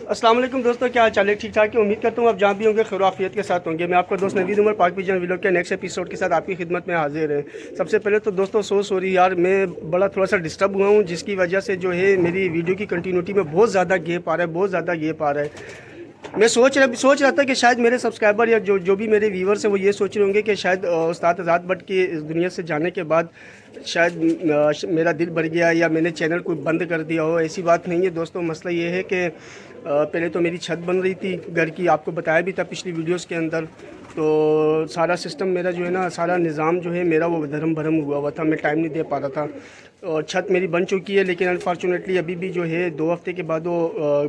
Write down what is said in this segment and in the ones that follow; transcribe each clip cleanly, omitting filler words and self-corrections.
अस्सलाम वालेकुम दोस्तों, क्या हाल चाल है? ठीक ठाक है। उम्मीद करता हूँ आप जहाँ भी होंगे खैर आफियत के साथ होंगे। मैं आपका दोस्त नवीद उमर पाक विजन व्लॉग के नेक्स्ट एपिसोड के साथ आपकी खिदमत में हाजिर है। सबसे पहले तो दोस्तों सॉरी यार, मैं बड़ा थोड़ा सा डिस्टर्ब हुआ हूँ, जिसकी वजह से जो है मेरी वीडियो की कंटिन्यूटी में बहुत ज़्यादा गैप आ रहा है, बहुत ज़्यादा गैप आ रहा है। मैं सोच रहा था कि शायद मेरे सब्सक्राइबर या जो भी मेरे व्यूवर्स हैं वो ये सोच रहे होंगे कि शायद उस्ताद आज़ाद भट्ट की इस दुनिया से जाने के बाद शायद मेरा दिल भर गया या मैंने चैनल को बंद कर दिया हो। ऐसी बात नहीं है दोस्तों। मसला ये है कि पहले तो मेरी छत बन रही थी घर की, आपको बताया भी था पिछली वीडियोस के अंदर। तो सारा सिस्टम मेरा जो है ना, सारा निज़ाम जो है मेरा वो धर्म भरम हुआ था, मैं टाइम नहीं दे पा रहा था। और छत मेरी बन चुकी है, लेकिन अनफॉर्चुनेटली अभी भी जो है 2 हफ्ते के बाद वो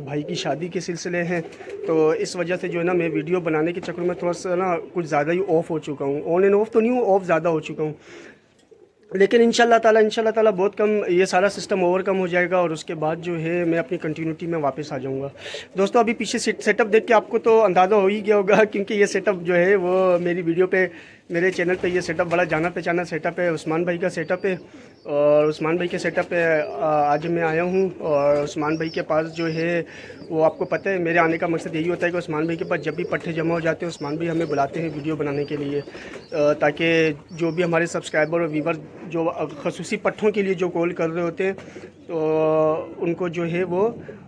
भाई की शादी के सिलसिले हैं। तो इस वजह से जो है ना मैं वीडियो बनाने के चक्कर में थोड़ा सा ना कुछ ज़्यादा ही ऑफ हो चुका हूँ। ऑन एंड ऑफ तो नहीं हूँ, ऑफ ज़्यादा हो चुका हूँ। लेकिन इंशाल्लाह ताला बहुत कम ये सारा सिस्टम ओवरकम हो जाएगा और उसके बाद जो है मैं अपनी कंटिन्यूटी में वापस आ जाऊंगा। दोस्तों अभी पीछे सेटअप देख के आपको तो अंदाज़ा हो ही गया होगा, क्योंकि ये सेटअप जो है वो मेरी वीडियो पे, मेरे चैनल पे ये सेटअप बड़ा जाना पहचाना सेटअप है। उस्मान भाई का सेटअप है और उस्मान भाई के सेटअप पे आज मैं आया हूँ। और उस्मान भाई के पास जो है वो आपको पता है, मेरे आने का मकसद यही होता है कि उस्मान भाई के पास जब भी पट्टे जमा हो जाते हैं उस्मान भाई हमें बुलाते हैं वीडियो बनाने के लिए, ताकि जो भी हमारे सब्सक्राइबर और व्यूवर जो खसूसी पट्टों के लिए जो कॉल कर रहे होते हैं तो उनको जो है वो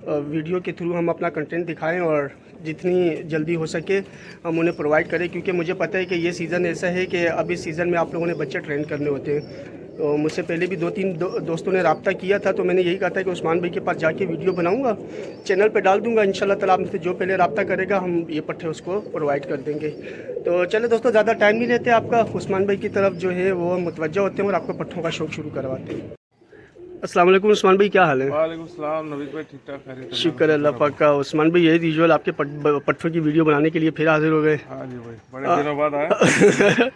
वीडियो के थ्रू हम अपना कंटेंट दिखाएं और जितनी जल्दी हो सके हम उन्हें प्रोवाइड करें। क्योंकि मुझे पता है कि ये सीज़न ऐसा है कि अब इस सीज़न में आप लोगों ने बच्चे ट्रेन करने होते हैं। तो मुझसे पहले भी 2-3 दोस्तों ने रब्ता किया था, तो मैंने यही कहा था कि उस्मान भाई के पास जाके वीडियो बनाऊंगा, चैनल पे डाल दूंगा। इंशाल्लाह ताला आप में से जो पहले रब्ता करेगा हम ये पट्टे उसको प्रोवाइड कर देंगे। तो चले दोस्तों, ज़्यादा टाइम नहीं लेते आपका, उस्मान भाई की तरफ जो है वो मुतवज्जह होते हैं और आपको पट्टों का शौक शुरू करवाते हैं। अस्सलाम वालेकुम उस्मान भाई, क्या हाल है? वालेकुम सलाम नवीद भाई, ठीक ठाक है? शुक्र अल्लाह पाक का। उस्मान भाई यही विजुअल आपके पट्टों की वीडियो बनाने के लिए फिर हाजिर हो गए। हाँ जी भाई, बड़े दिनों बाद आया।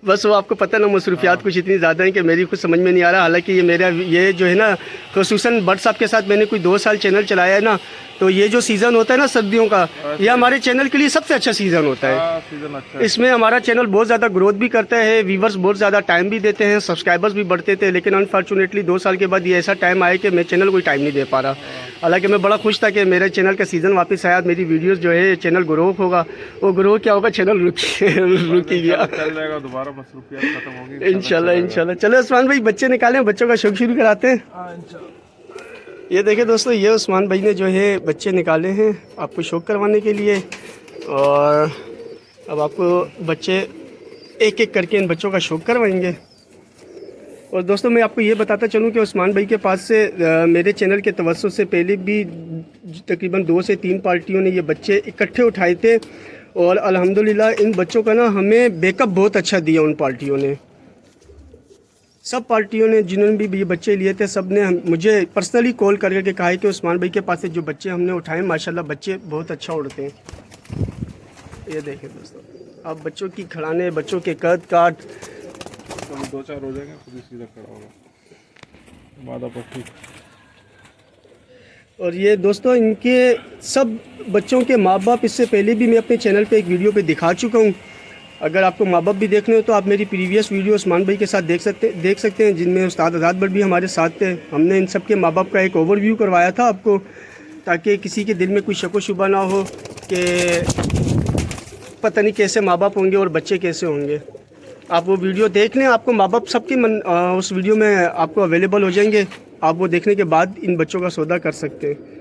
बस वो आपको पता ना, मसरूफियात कुछ इतनी ज़्यादा हैं कि मेरी कुछ समझ में नहीं आ रहा। हालांकि ये मेरा ये जो है ना, खुसूसन भट्ट साहब के साथ मैंने कोई 2 साल चैनल चलाया है ना, तो ये जो सीज़न होता है ना सर्दियों का, ये हमारे चैनल के लिए सबसे अच्छा सीज़न होता है। सीजन अच्छा है। इसमें हमारा चैनल बहुत ज़्यादा ग्रोथ भी करता है, व्यूवर्स बहुत ज़्यादा टाइम भी देते हैं, सब्सक्राइबर्स भी बढ़ते थे। लेकिन अनफॉर्चुनेटली 2 साल के बाद ये ऐसा टाइम आया कि मैं चैनल को टाइम नहीं दे पा रहा। हालांकि मैं बड़ा खुश था कि मेरे चैनल का सीज़न वापस आया, मेरी वीडियोस जो है चैनल ग्रो होगा। वो ग्रो क्या होगा, चैनल रुकी गया, चल जाएगा दोबारा, मसरूफियत खत्म होगी इंशाल्लाह। चलो उस्मान भाई बच्चे निकालें, बच्चों का शौक शुरू कराते हैं। ये देखिए दोस्तों, ये उस्मान भाई ने जो है बच्चे निकाले हैं आपको शौक करवाने के लिए। और अब आपको बच्चे एक एक करके इन बच्चों का शौक करवाएंगे। और दोस्तों मैं आपको ये बताता चलूँ कि उस्मान भाई के पास से मेरे चैनल के तवज्जुह से पहले भी तकरीबन 2 से 3 पार्टियों ने ये बच्चे इकट्ठे उठाए थे। और अल्हम्दुलिल्लाह इन बच्चों का ना हमें बैकअप बहुत अच्छा दिया उन पार्टियों ने। सब पार्टियों ने जिन्होंने भी ये बच्चे लिए थे, सब ने मुझे पर्सनली कॉल करके कहा है कि उस्मान भाई के पास से जो बच्चे हमने उठाए माशाल्लाह बच्चे बहुत अच्छा उड़ते हैं। ये देखें दोस्तों, अब बच्चों की खड़ाने, बच्चों के कद काट, 2-4 हो जाएंगे खुद ही सीधा खड़ा होगा मादा पट्टी। और ये दोस्तों इनके सब बच्चों के माँ बाप इससे पहले भी मैं अपने चैनल पे एक वीडियो पे दिखा चुका हूँ। अगर आपको माँ बाप भी देखने हो तो आप मेरी प्रीवियस वीडियो उस्मान भाई के साथ देख सकते हैं, जिनमें उस्ताद आज़ाद भट्ट भी हमारे साथ थे। हमने इन सब के माँ बाप का एक ओवरव्यू करवाया था आपको, ताकि किसी के दिल में कोई शक व शुबा ना हो कि पता नहीं कैसे माँ बाप होंगे और बच्चे कैसे होंगे। आप वो वीडियो देख लें, आपको माँ बाप सबके उस वीडियो में आपको अवेलेबल हो जाएंगे। आप वो देखने के बाद इन बच्चों का सौदा कर सकते हैं।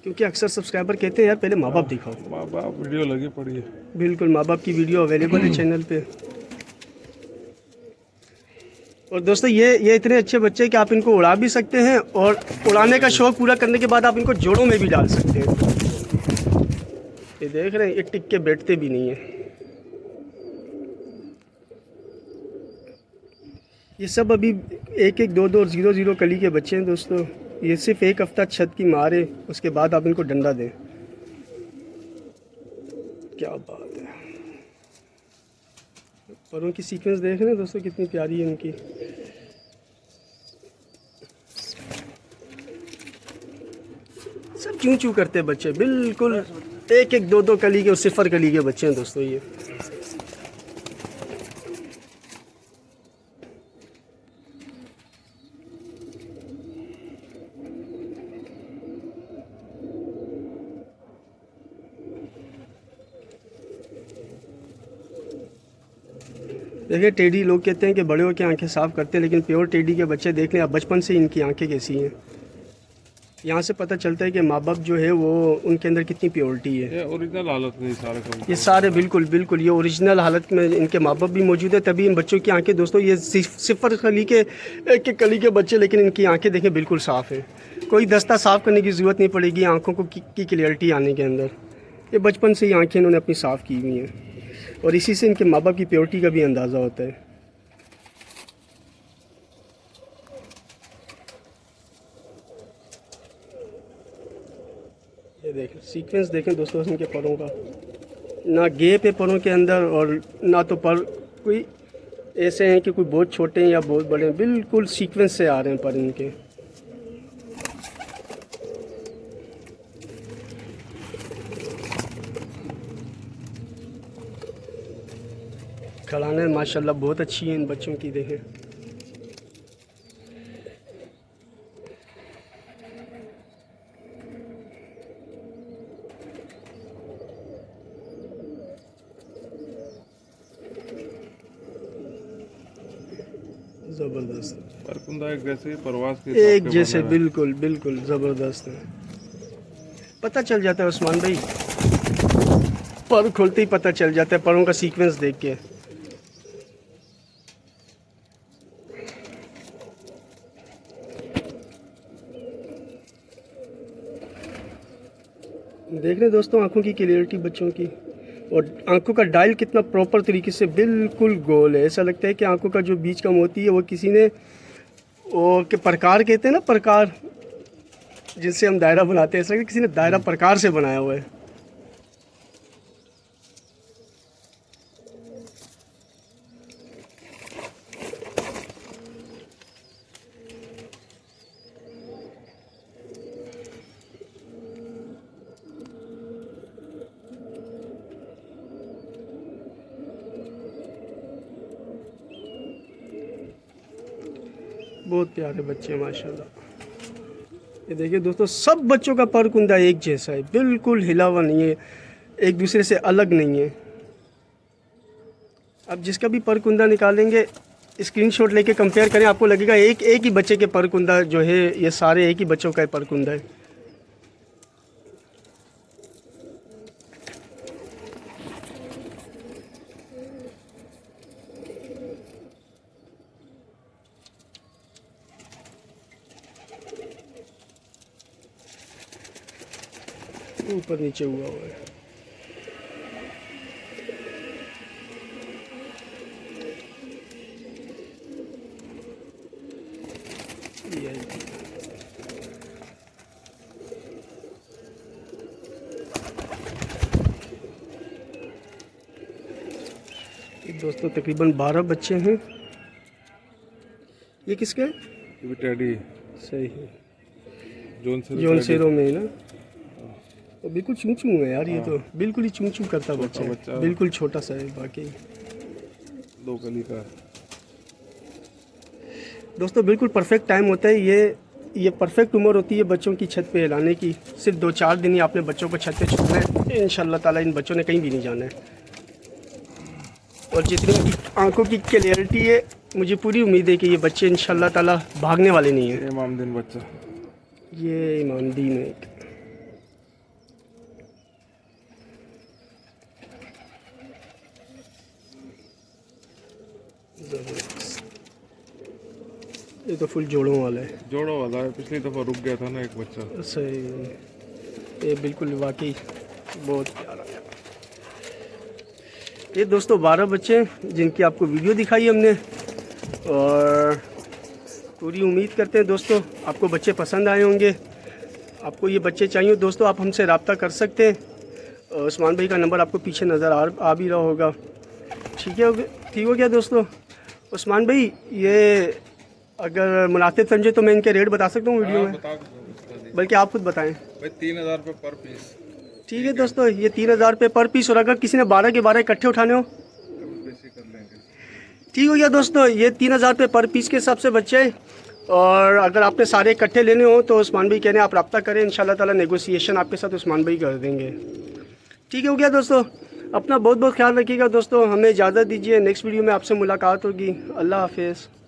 क्योंकि अक्सर सब्सक्राइबर कहते हैं यार पहले माँ बाप दिखाओ। माँ बाप वीडियो लगी पड़ी है। बिल्कुल, माँ बाप की वीडियो अवेलेबल है चैनल पे। और दोस्तों ये इतने अच्छे बच्चे हैं कि आप इनको उड़ा भी सकते हैं और उड़ाने का शौक पूरा करने के बाद आप इनको जोड़ों में भी डाल सकते हैं। ये देख रहे हैं, ये टिक के बैठते भी नहीं है। ये सब अभी 1-1, 2-2 और 0-0 कली के बच्चे हैं दोस्तों। ये सिर्फ 1 हफ्ता छत की मार है, उसके बाद आप इनको डंडा दें। क्या बात है, परों की सीक्वेंस देख रहे हैं दोस्तों कितनी प्यारी है इनकी। सब चूं चूं करते बच्चे, बिल्कुल 1-1, 2-2 कली के और 0 कली के बच्चे हैं दोस्तों ये। देखिए टेडी लोग कहते हैं कि बड़े होकर आंखें साफ़ करते हैं, लेकिन प्योर टेडी के बच्चे देख लें आप, बचपन से इनकी आंखें कैसी हैं। यहाँ से पता चलता है कि माँ बाप जो है वो उनके अंदर कितनी प्योरिटी है। ये ओरिजिनल हालत में सारे कम। ये सारे बिल्कुल बिल्कुल ये ओरिजिनल हालत में इनके माँ बाप भी मौजूद है, तभी इन बच्चों की आंखें दोस्तों, ये सिफर कली के एक कली के बच्चे, लेकिन इनकी आंखें देखें बिल्कुल साफ़ है। कोई दस्ता साफ़ करने की ज़रूरत नहीं पड़ेगी आँखों को की क्लियरिटी आने के अंदर। ये बचपन से ही आँखें इन्होंने अपनी साफ़ की हुई हैं और इसी से इनके माँ बाप की प्योरिटी का भी अंदाज़ा होता है। ये देखें सीक्वेंस देखें दोस्तों इनके परों का, ना गैप है परों के अंदर और ना तो पर कोई ऐसे हैं कि कोई बहुत छोटे हैं या बहुत बड़े हैं, बिल्कुल सीक्वेंस से आ रहे हैं पर इनके। खड़ाने माशाल्लाह बहुत अच्छी है इन बच्चों की, देखें ज़बरदस्त, परकुंदा एक जैसे परवास के एक जैसे बिल्कुल बिल्कुल ज़बरदस्त है। पता चल जाता है उस्मान भाई, पर खुलते ही पता चल जाता है परों का सीक्वेंस देख के। देख रहे हैं दोस्तों आंखों की क्लियरिटी बच्चों की, और आंखों का डायल कितना प्रॉपर तरीके से बिल्कुल गोल है। ऐसा लगता है कि आंखों का जो बीच का मोती है वो किसी ने वो के प्रकार कहते हैं ना, प्रकार जिनसे हम दायरा बनाते हैं, ऐसा लगता है किसी ने दायरा प्रकार से बनाया हुआ है। बहुत प्यारे बच्चे हैं माशाल्लाह। ये देखिए दोस्तों सब बच्चों का पर कुंदा एक जैसा है, बिल्कुल हिला हुआ नहीं है, एक दूसरे से अलग नहीं है। अब जिसका भी पर कुंदा निकालेंगे स्क्रीनशॉट लेके कंपेयर करें, आपको लगेगा एक ही बच्चे के पर कुंदा जो है ये सारे एक ही बच्चों का पर कुंदा है। ऊपर नीचे हुआ है। दोस्तों तकरीबन 12 बच्चे हैं। ये किसके हैं? ये टेडी सही है, जोन सेरो में है ना। तो बिल्कुल चूं चूं है यार, ये तो बिल्कुल ही चूं चूं करता बच्चा है, बिल्कुल छोटा सा है बाकी। 2 कली का दोस्तों बिल्कुल परफेक्ट टाइम होता है ये परफेक्ट उम्र होती है बच्चों की छत पे हिलाने की। सिर्फ 2-4 दिन ही आपने बच्चों को छत पे छोड़ना है, इंशाल्लाह ताला इन बच्चों ने कहीं भी नहीं जाना है। और जितनी आंखों की क्लियरिटी है मुझे पूरी उम्मीद है कि ये बच्चे इंशाल्लाह ताला भागने वाले नहीं हैं। इमामदीन बच्चा, ये इमामदीन है एक। ये तो फुल जोड़ों वाला है, पिछली दफ़ा रुक गया था ना एक बच्चा। सही, ये बिल्कुल वाकई बहुत प्यारा है। ये दोस्तों 12 बच्चे हैं जिनकी आपको वीडियो दिखाई हमने, और पूरी उम्मीद करते हैं दोस्तों आपको बच्चे पसंद आए होंगे। आपको ये बच्चे चाहिए दोस्तों आप हमसे रब्ता कर सकते हैं। उस्मान भाई का नंबर आपको पीछे नज़र आ भी रहा होगा। ठीक हो गया दोस्तों। उस्मान भाई ये अगर मुनासिब समझे तो मैं इनके रेट बता सकता हूँ वीडियो में, बल्कि आप खुद बताएं। भाई 3000 रुपये पर पीस। ठीक है दोस्तों, ये 3000 रुपये पर पीस, और अगर किसी ने 12 के 12 इकट्ठे उठाने हो ठीक हो गया दोस्तों। ये 3000 रुपये पर पीस के हिसाब से बच्चे, और अगर आपने सारे इकट्ठे लेने हो तो उस्मान भाई कहने आप रब्ता करें, इंशाल्लाह ताला नेगोशिएशन आपके साथ उस्मान भाई कर देंगे। ठीक हो गया दोस्तों। अपना बहुत बहुत ख्याल रखिएगा दोस्तों, हमें इजाज़त दीजिए, नेक्स्ट वीडियो में आपसे मुलाकात होगी। अल्लाह हाफिज़।